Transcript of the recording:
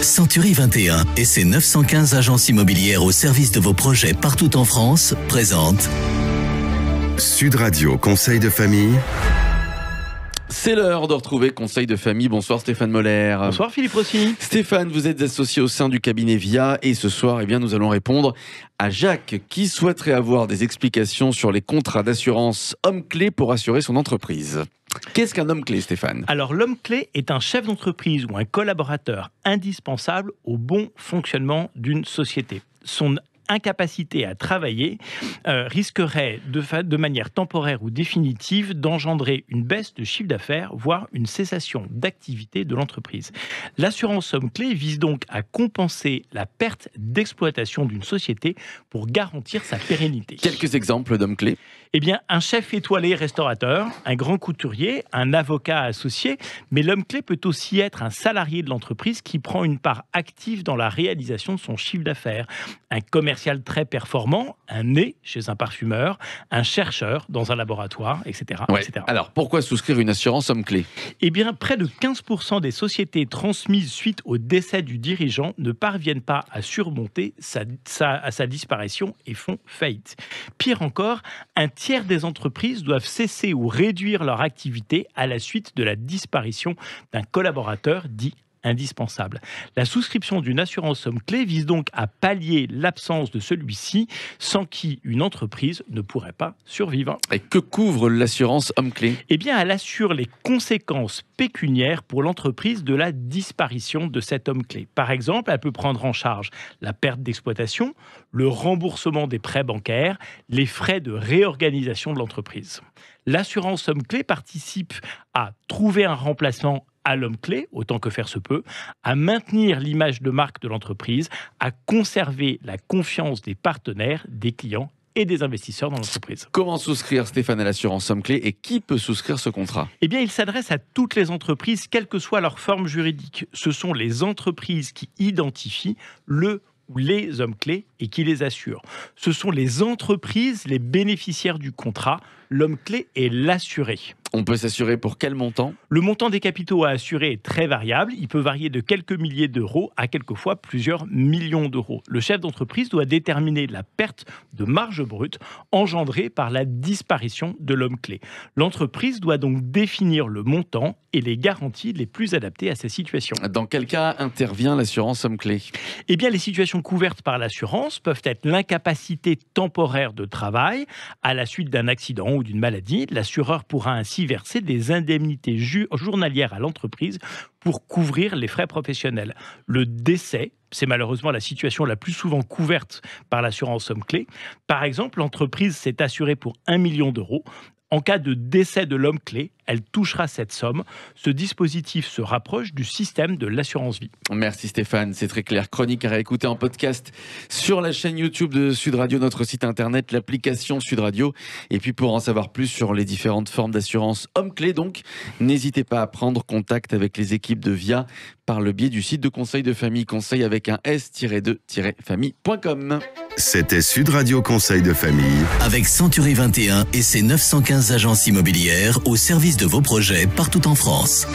Century 21 et ses 915 agences immobilières au service de vos projets partout en France présentent Sud Radio Conseil de famille. C'est l'heure de retrouver Conseil de famille. Bonsoir Stéphane Moller. Bonsoir Philippe Rossi. Stéphane, vous êtes associé au sein du cabinet VIA et ce soir, nous allons répondre à Jacques qui souhaiterait avoir des explications sur les contrats d'assurance homme-clé pour assurer son entreprise. Qu'est-ce qu'un homme clé, Stéphane ? Alors, l'homme clé est un chef d'entreprise ou un collaborateur indispensable au bon fonctionnement d'une société. Son incapacité à travailler risquerait de manière temporaire ou définitive d'engendrer une baisse de chiffre d'affaires, voire une cessation d'activité de l'entreprise. L'assurance homme-clé vise donc à compenser la perte d'exploitation d'une société pour garantir sa pérennité. Quelques exemples d'hommes clés ? Eh bien, un chef étoilé restaurateur, un grand couturier, un avocat associé, mais l'homme clé peut aussi être un salarié de l'entreprise qui prend une part active dans la réalisation de son chiffre d'affaires, un commercial très performant, un nez chez un parfumeur, un chercheur dans un laboratoire, etc. Ouais. etc. Alors, pourquoi souscrire une assurance homme-clé ? Eh bien, près de 15% des sociétés transmises suite au décès du dirigeant ne parviennent pas à surmonter sa disparition et font faillite. Pire encore, un tiers des entreprises doivent cesser ou réduire leur activité à la suite de la disparition d'un collaborateur dit indispensable. La souscription d'une assurance homme-clé vise donc à pallier l'absence de celui-ci, sans qui une entreprise ne pourrait pas survivre. Et que couvre l'assurance homme-clé ? Eh bien, elle assure les conséquences pécuniaires pour l'entreprise de la disparition de cet homme-clé. Par exemple, elle peut prendre en charge la perte d'exploitation, le remboursement des prêts bancaires, les frais de réorganisation de l'entreprise. L'assurance homme-clé participe à trouver un remplaçant à l'homme clé, autant que faire se peut, à maintenir l'image de marque de l'entreprise, à conserver la confiance des partenaires, des clients et des investisseurs dans l'entreprise. Comment souscrire, Stéphane, à l'assurance homme-clé et qui peut souscrire ce contrat ? Eh bien, il s'adresse à toutes les entreprises, quelle que soit leur forme juridique. Ce sont les entreprises qui identifient le ou les hommes clés et qui les assurent. Ce sont les entreprises, les bénéficiaires du contrat. L'homme clé est l'assuré. On peut s'assurer pour quel montant ? Le montant des capitaux à assurer est très variable. Il peut varier de quelques milliers d'euros à quelquefois plusieurs millions d'euros. Le chef d'entreprise doit déterminer la perte de marge brute engendrée par la disparition de l'homme clé. L'entreprise doit donc définir le montant et les garanties les plus adaptées à ces situations. Dans quel cas intervient l'assurance homme clé ? Eh bien, les situations couvertes par l'assurance peuvent être l'incapacité temporaire de travail à la suite d'un accident ou d'une maladie. L'assureur pourra ainsi verser des indemnités journalières à l'entreprise pour couvrir les frais professionnels. Le décès, c'est malheureusement la situation la plus souvent couverte par l'assurance homme-clé. Par exemple, l'entreprise s'est assurée pour 1 million d'euros. En cas de décès de l'homme clé, elle touchera cette somme. Ce dispositif se rapproche du système de l'assurance vie. Merci Stéphane, c'est très clair. Chronique à réécouter en podcast sur la chaîne YouTube de Sud Radio, notre site internet, l'application Sud Radio. Et puis pour en savoir plus sur les différentes formes d'assurance homme-clé, donc, n'hésitez pas à prendre contact avec les équipes de VIA par le biais du site de Conseil de famille, conseil avec un s-2-famille.com. C'était Sud Radio Conseil de famille. avec Century 21 et ses 915 agences immobilières au service de vos projets partout en France.